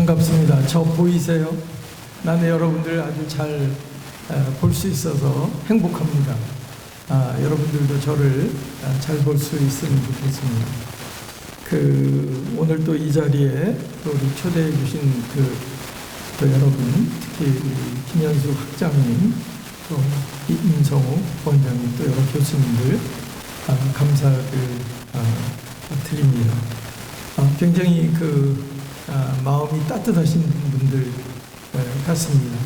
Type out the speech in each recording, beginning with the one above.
반갑습니다. 저 보이세요? 나는 여러분들 아주 잘 볼 수 있어서 행복합니다. 여러분들도 저를 잘 볼 수 있으면 좋겠습니다. 오늘 또 이 자리에 또 우리 초대해 주신 또 여러분, 특히 김현수 학장님, 또 임성우 원장님, 또 여러 교수님들 감사를 드립니다. 굉장히 마음이 따뜻하신 분들 같습니다.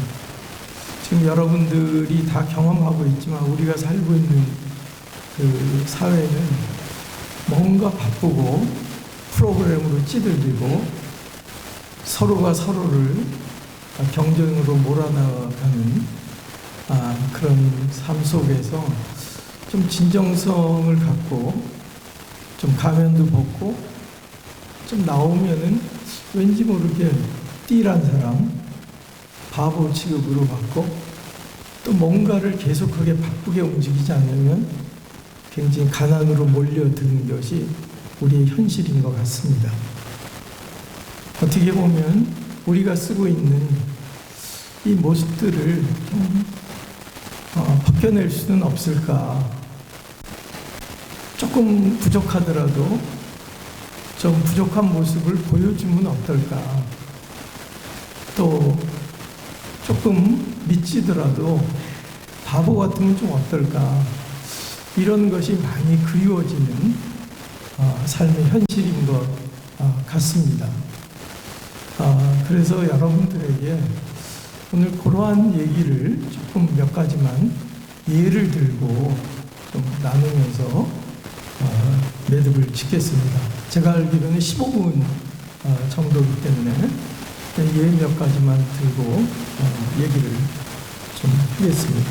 지금 여러분들이 다 경험하고 있지만 우리가 살고 있는 사회는 뭔가 바쁘고 프로그램으로 찌들리고 서로가 서로를 경쟁으로 몰아나가는 그런 삶 속에서 좀 진정성을 갖고 좀 가면도 벗고 좀 나오면은 왠지 모르게 띠란 사람, 바보 취급으로 받고 또 뭔가를 계속하게 바쁘게 움직이지 않으면 굉장히 가난으로 몰려드는 것이 우리의 현실인 것 같습니다. 어떻게 보면 우리가 쓰고 있는 이 모습들을 좀 벗겨낼 수는 없을까? 조금 부족하더라도 좀 부족한 모습을 보여주면 어떨까? 또 조금 미치더라도 바보 같으면 좀 어떨까? 이런 것이 많이 그리워지는 삶의 현실인 것 같습니다. 그래서 여러분들에게 오늘 그러한 얘기를 조금 몇 가지만 예를 들고 좀 나누면서 매듭을 짓겠습니다. 제가 알기로는 15분 정도이기 때문에 예 몇 가지만 들고 얘기를 좀 하겠습니다.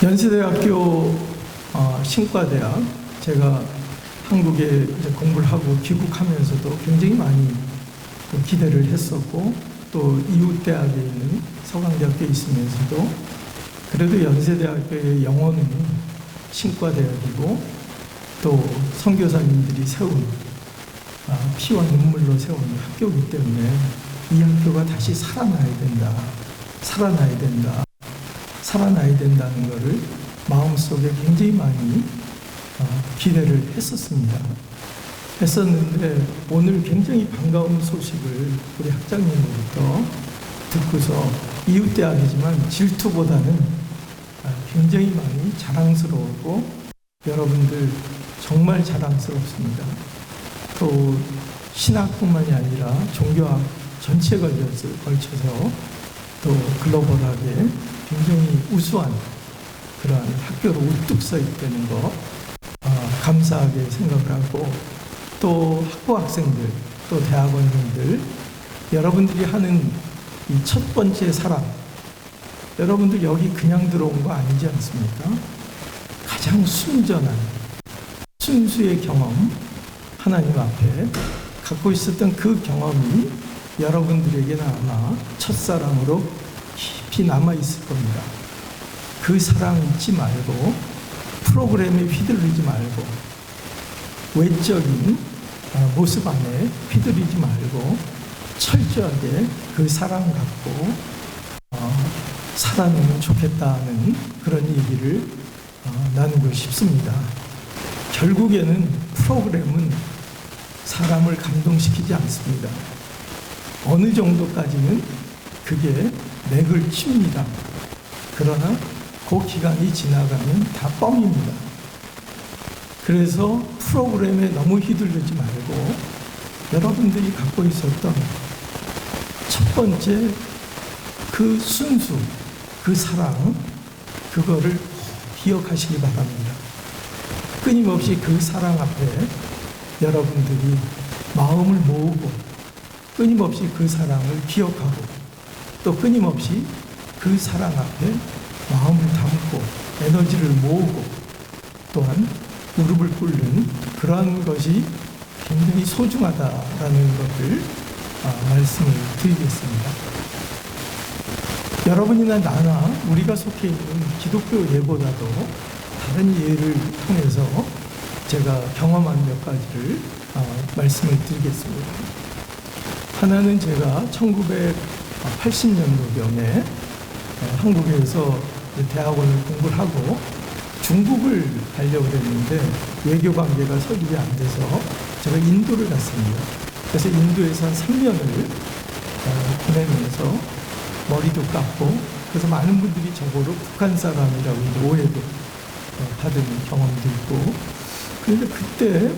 연세대학교 신과대학, 제가 한국에 이제 공부를 하고 귀국하면서도 굉장히 많이 기대를 했었고, 또 이웃 대학에 있는 서강대학교에 있으면서도 그래도 연세대학교의 영혼은 신과대학이고 또 선교사님들이 세운 피와 눈물로 세운 학교이기 때문에 이 학교가 다시 살아나야 된다는 것을 마음속에 굉장히 많이 기대를 했었는데 오늘 굉장히 반가운 소식을 우리 학장님으로부터 듣고서 이웃대학이지만 질투보다는 굉장히 많이 자랑스러웠고, 여러분들 정말 자랑스럽습니다. 또 신학뿐만이 아니라 종교학 전체에 걸쳐서 또 글로벌하게 굉장히 우수한 그러한 학교로 우뚝 서 있다는 거 감사하게 생각을 하고, 또 학부 학생들, 또 대학원생들, 여러분들이 하는 이 첫 번째 사랑, 여러분들 여기 그냥 들어온 거 아니지 않습니까? 가장 순전한 순수의 경험, 하나님 앞에 갖고 있었던 그 경험이 여러분들에게는 아마 첫사랑으로 깊이 남아있을 겁니다. 그 사랑 잊지 말고, 프로그램에 휘둘리지 말고, 외적인 모습 안에 휘둘리지 말고 철저하게 그 사랑 갖고 살아내면 좋겠다는 그런 얘기를 나누고 싶습니다. 결국에는 프로그램은 사람을 감동시키지 않습니다. 어느 정도까지는 그게 맥을 칩니다. 그러나 그 기간이 지나가면 다 뻥입니다. 그래서 프로그램에 너무 휘둘리지 말고 여러분들이 갖고 있었던 첫 번째 그 순수, 그 사랑, 그거를 기억하시기 바랍니다. 끊임없이 그 사랑 앞에 여러분들이 마음을 모으고, 끊임없이 그 사랑을 기억하고, 또 끊임없이 그 사랑 앞에 마음을 담고 에너지를 모으고, 또한 무릎을 꿇는 그러한 것이 굉장히 소중하다라는 것을 말씀을 드리겠습니다. 여러분이나 나나 우리가 속해 있는 기독교 예보다도 다른 예를 통해서 제가 경험한 몇 가지를 말씀을 드리겠습니다. 하나는 제가 1980년도경에 한국에서 대학원을 공부를 하고 중국을 가려고 했는데 외교 관계가 설립이 안 돼서 제가 인도를 갔습니다. 그래서 인도에서 한 3년을 보내면서 머리도 깎고, 그래서 많은 분들이 저보고 북한 사람이라고 이제 오해도 받은 경험도 있고, 그런데 그때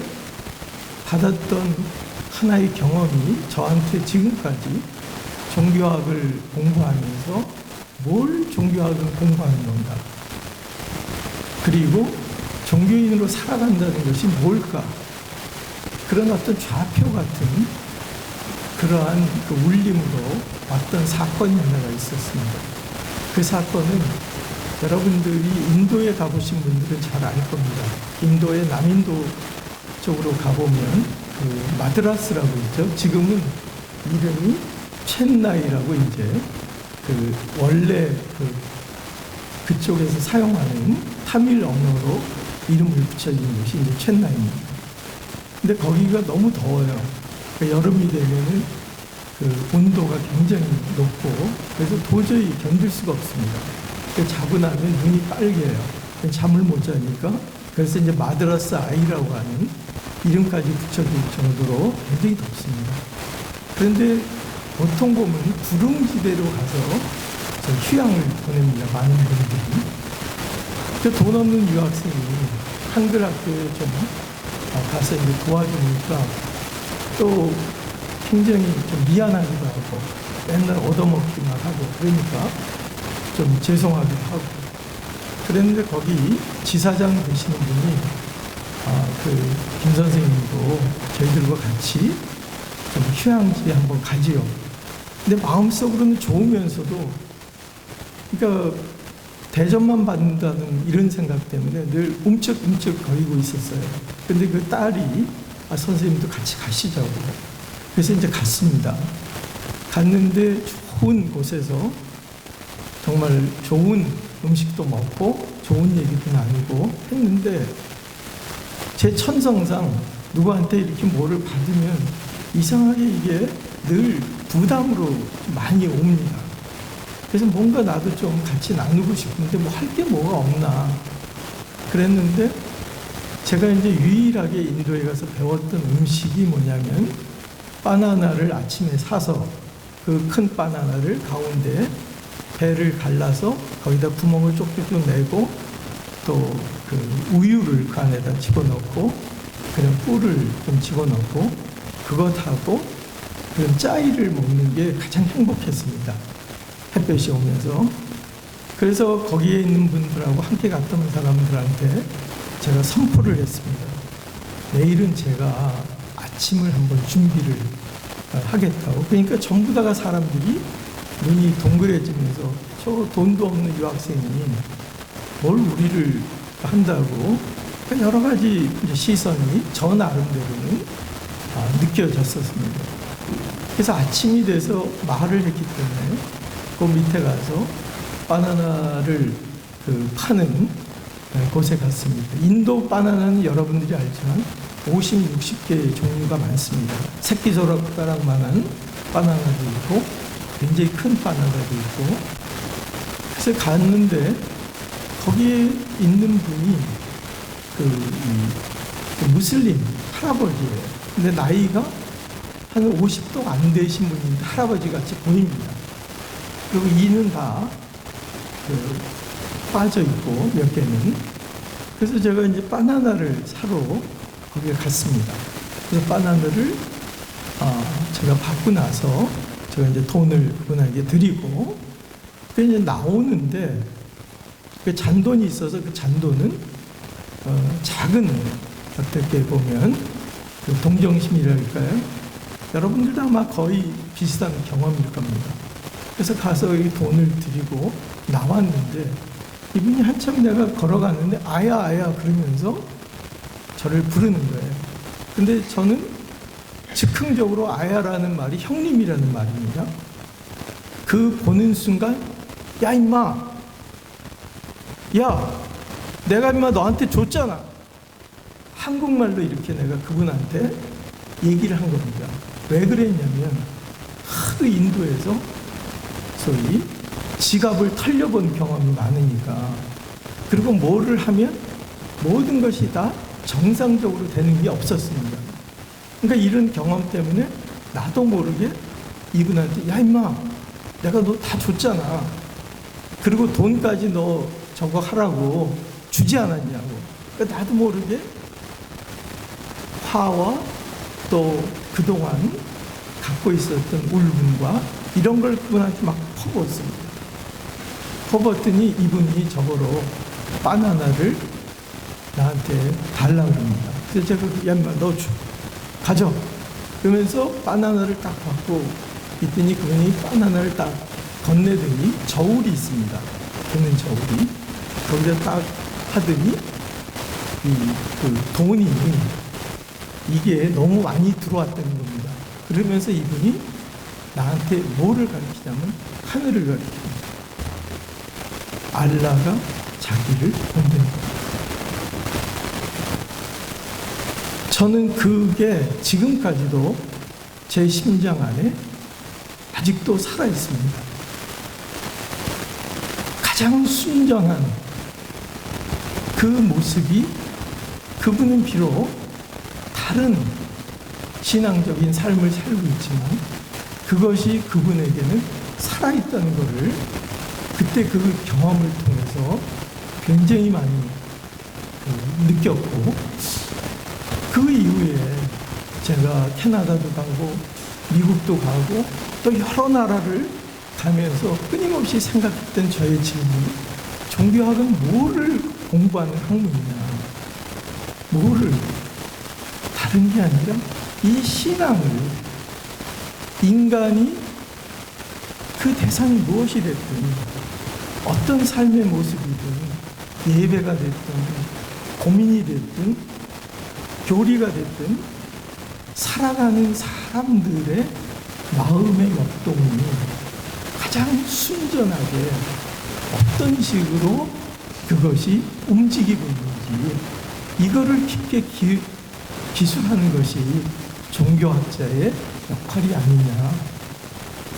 받았던 하나의 경험이 저한테 지금까지 종교학을 공부하면서 뭘 종교학을 공부하는 건가, 그리고 종교인으로 살아간다는 것이 뭘까, 그런 어떤 좌표 같은 그러한 그 울림으로 왔던 사건이 하나가 있었습니다. 그 사건은 여러분들이 인도에 가보신 분들은 잘 알 겁니다. 인도의 남인도 쪽으로 가보면 그 마드라스라고 있죠. 지금은 이름이 첸나이라고 이제 그 원래 그쪽에서 사용하는 타밀 언어로 이름을 붙여진 곳이 이제 첸나이입니다. 근데 거기가 너무 더워요. 그러니까 여름이 되면은 그 온도가 굉장히 높고, 그래서 도저히 견딜 수가 없습니다. 자고 나면 눈이 빨개요. 잠을 못 자니까. 그래서 이제 마드라스 아이라고 하는 이름까지 붙여질 정도로 굉장히 덥습니다. 그런데 보통 보면 구릉지대로 가서 휴양을 보냅니다. 많은 분들이. 돈 없는 유학생이 한글 학교에 좀 가서 이제 도와주니까 또 굉장히 좀 미안하기도 하고 맨날 얻어먹기만 하고, 그러니까 좀 죄송하기도 하고. 그랬는데 거기 지사장 되시는 분이 김 선생님도 저희들과 같이 좀 휴양지에 한번 가지요. 근데 마음속으로는 좋으면서도, 그러니까 대접만 받는다는 이런 생각 때문에 늘 움쩍움쩍 거리고 있었어요. 근데 그 딸이 선생님도 같이 가시자고. 그래서 이제 갔습니다. 갔는데 좋은 곳에서 정말 좋은 음식도 먹고 좋은 얘기도 나누고 했는데, 제 천성상 누구한테 이렇게 뭐를 받으면 이상하게 이게 늘 부담으로 많이 옵니다. 그래서 뭔가 나도 좀 같이 나누고 싶은데 뭐 할 게 뭐가 없나 그랬는데, 제가 이제 유일하게 인도에 가서 배웠던 음식이 뭐냐면, 바나나를 아침에 사서 그 큰 바나나를 가운데 배를 갈라서 거기다 구멍을 쪽쪽 내고, 또 그 우유를 그 안에다 집어넣고 그냥 꿀을 좀 집어넣고 그것하고 그런 짜이를 먹는 게 가장 행복했습니다. 햇볕이 오면서. 그래서 거기에 있는 분들하고 함께 갔던 사람들한테 제가 선포를 했습니다. 내일은 제가 아침을 한번 준비를 하겠다고. 그러니까 전부 다가 사람들이 눈이 동그래지면서 저 돈도 없는 유학생이 뭘 우리를 한다고, 여러 가지 시선이 저 나름대로는 느껴졌었습니다. 그래서 아침이 돼서 말을 했기 때문에 그 밑에 가서 바나나를 파는 곳에 갔습니다. 인도 바나나는 여러분들이 알지만 50, 60개의 종류가 많습니다. 새끼손가락만한 바나나도 있고 굉장히 큰 바나나도 있고. 그래서 갔는데 거기에 있는 분이 무슬림 할아버지예요. 근데 나이가 한 50도 안 되신 분인데 할아버지 같이 보입니다. 그리고 이는 다 빠져 있고 몇 개는. 그래서 제가 이제 바나나를 사러 거기에 갔습니다. 그래서 바나나를 제가 받고 나서 제가 이제 돈을 그분에게 드리고, 그 이제 나오는데 그 잔돈이 있어서 그 잔돈은 작은, 어떻게 보면 그 동정심이랄까요? 여러분들도 아마 거의 비슷한 경험일 겁니다. 그래서 가서 이 돈을 드리고 나왔는데 이분이 한참 내가 걸어갔는데 아야 아야 그러면서 저를 부르는 거예요. 근데 저는 즉흥적으로 아야라는 말이 형님이라는 말입니다. 그 보는 순간, 야 임마, 야 내가 임마 너한테 줬잖아. 한국말로 이렇게 내가 그분한테 얘기를 한 겁니다. 왜 그랬냐면 하도 인도에서 소위 지갑을 털려본 경험이 많으니까, 그리고 뭐를 하면 모든 것이 다 정상적으로 되는 게 없었습니다. 그러니까 이런 경험 때문에 나도 모르게 이분한테, 야 임마, 내가 너 다 줬잖아. 그리고 돈까지 너 저거 하라고 주지 않았냐고. 그러니까 나도 모르게 화와 또 그동안 갖고 있었던 울분과 이런 걸 그분한테 막 퍼부었습니다. 퍼부었더니 이분이 저거로 바나나를 나한테 달라고 합니다. 그래서 제가, 야 임마, 너 가져. 그러면서 바나나를 딱 받고 있더니 그분이 바나나를 딱 건네더니 저울이 있습니다. 드는 저울이. 거기다 딱 하더니 그 돈이 이게 너무 많이 들어왔다는 겁니다. 그러면서 이분이 나한테 뭐를 가르치냐면 하늘을 가르칩니다. 알라가 자기를 본다는 겁니다. 저는 그게 지금까지도 제 심장 안에 아직도 살아 있습니다. 가장 순전한 그 모습이, 그분은 비록 다른 신앙적인 삶을 살고 있지만 그것이 그분에게는 살아있다는 것을 그때 그 경험을 통해서 굉장히 많이 느꼈고, 그 이후에 제가 캐나다도 가고 미국도 가고 또 여러 나라를 가면서 끊임없이 생각했던 저의 질문이, 종교학은 뭐를 공부하는 학문이냐, 뭐를, 다른 게 아니라 이 신앙을, 인간이 그 대상이 무엇이 됐든, 어떤 삶의 모습이든, 예배가 됐든 고민이 됐든 교리가 됐든, 살아가는 사람들의 마음의 역동이 가장 순전하게 어떤 식으로 그것이 움직이고 있는지, 이거를 깊게 기술하는 것이 종교학자의 역할이 아니냐.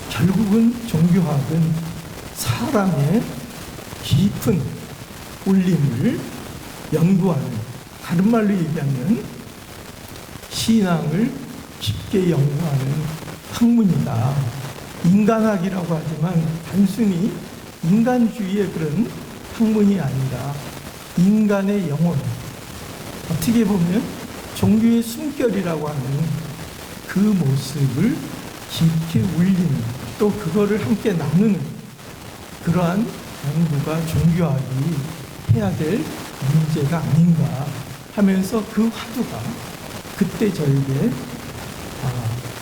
결국은 종교학은 사람의 깊은 울림을 연구하는, 다른 말로 얘기하면 신앙을 깊게 연구하는 학문이다. 인간학이라고 하지만 단순히 인간주의의 그런 학문이 아니라 인간의 영혼, 어떻게 보면 종교의 숨결이라고 하는 그 모습을 깊게 울리는, 또 그거를 함께 나누는 그러한 연구가 종교학이 해야 될 문제가 아닌가 하면서, 그 화두가 그때 저에게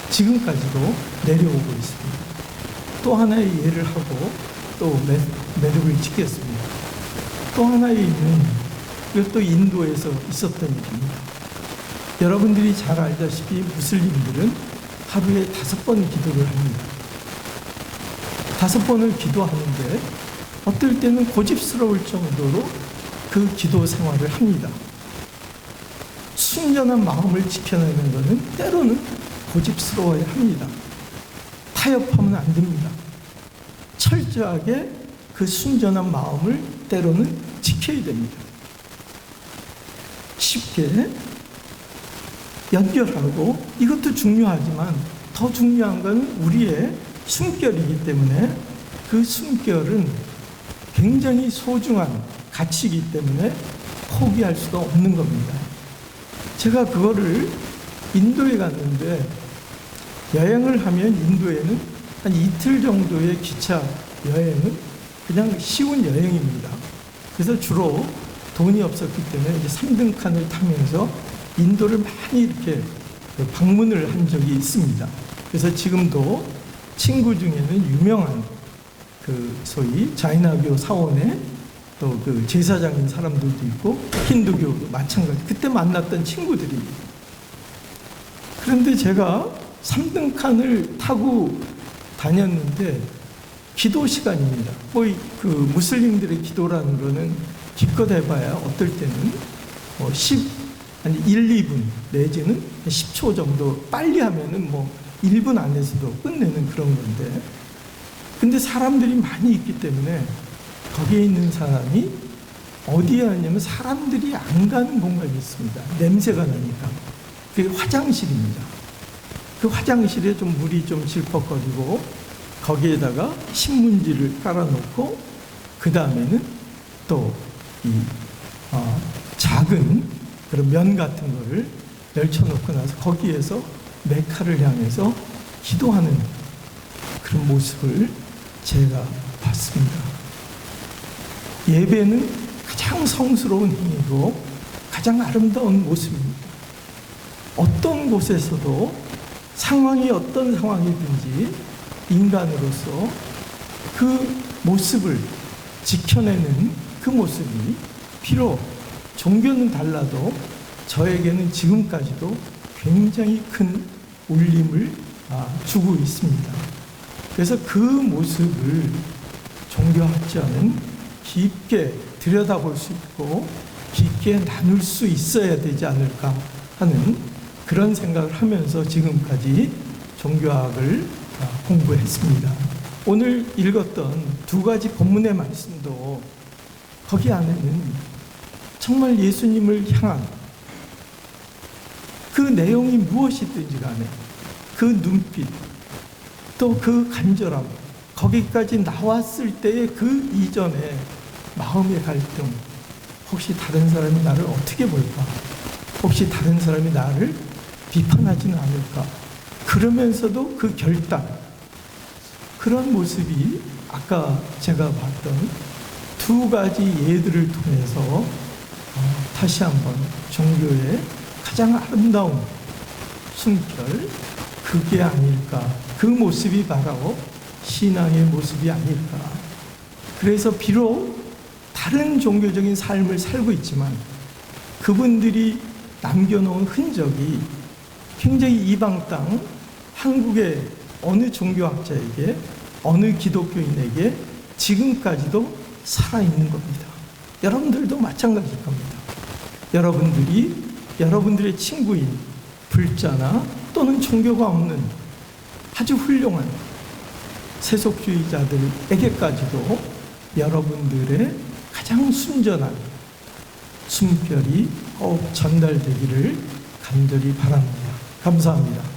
지금까지도 내려오고 있습니다. 또 하나의 예를 하고 또 매듭을 짓겠습니다. 또 하나의 예는 이것도 인도에서 있었던 일입니다. 여러분들이 잘 알다시피 무슬림들은 하루에 5번 기도를 합니다. 5번을 기도하는데 어떨 때는 고집스러울 정도로 그 기도 생활을 합니다. 순전한 마음을 지켜내는 것은 때로는 고집스러워야 합니다. 타협하면 안 됩니다. 철저하게 그 순전한 마음을 때로는 지켜야 됩니다. 쉽게 연결하고, 이것도 중요하지만 더 중요한 건 우리의 숨결이기 때문에, 그 숨결은 굉장히 소중한 가치이기 때문에 포기할 수도 없는 겁니다. 제가 그거를 인도에 갔는데, 여행을 하면 인도에는 한 이틀 정도의 기차 여행은 그냥 쉬운 여행입니다. 그래서 주로 돈이 없었기 때문에 이제 3등칸을 타면서 인도를 많이 이렇게 방문을 한 적이 있습니다. 그래서 지금도 친구 중에는 유명한 그 소위 자이나교 사원의 또 그 제사장인 사람들도 있고, 힌두교도 마찬가지. 그때 만났던 친구들이. 그런데 제가 3등칸을 타고 다녔는데 기도 시간입니다. 그 무슬림들의 기도라는 거는 기껏 해봐야 어떨 때는 한 1, 2분 내지는 10초 정도, 빨리 하면은 1분 안에서도 끝내는 그런 건데, 근데 사람들이 많이 있기 때문에 거기에 있는 사람이 어디에 하냐면 사람들이 안 가는 공간이 있습니다. 냄새가 나니까. 그게 화장실입니다. 그 화장실에 좀 물이 좀 질퍽거리고 거기에다가 신문지를 깔아놓고 그 다음에는 또 이 작은 그런 면 같은 거를 널쳐놓고 나서 거기에서 메카를 향해서 기도하는 그런 모습을 제가 봤습니다. 예배는 가장 성스러운 행위고 가장 아름다운 모습입니다. 어떤 곳에서도 상황이 어떤 상황이든지 인간으로서 그 모습을 지켜내는 그 모습이 비록 종교는 달라도 저에게는 지금까지도 굉장히 큰 울림을 주고 있습니다. 그래서 그 모습을 종교학자는 깊게 들여다볼 수 있고 깊게 나눌 수 있어야 되지 않을까 하는 그런 생각을 하면서 지금까지 종교학을 공부했습니다. 오늘 읽었던 두 가지 본문의 말씀도 거기 안에는 정말 예수님을 향한 그 내용이 무엇이든지 간에 그 눈빛 또 그 간절함, 거기까지 나왔을 때의 그 이전의 마음의 갈등, 혹시 다른 사람이 나를 어떻게 볼까? 혹시 다른 사람이 나를 비판하지는 않을까? 그러면서도 그 결단, 그런 모습이 아까 제가 봤던 두 가지 예들을 통해서 다시 한번 종교의 가장 아름다운 숨결, 그게 아닐까, 그 모습이 바로 신앙의 모습이 아닐까. 그래서 비록 다른 종교적인 삶을 살고 있지만 그분들이 남겨놓은 흔적이 굉장히 이방 땅 한국의 어느 종교학자에게, 어느 기독교인에게 지금까지도 살아있는 겁니다. 여러분들도 마찬가지일 겁니다. 여러분들이 여러분들의 친구인 불자나 또는 종교가 없는 아주 훌륭한 세속주의자들에게까지도 여러분들의 가장 순전한 숨결이 꼭 전달되기를 간절히 바랍니다. 감사합니다.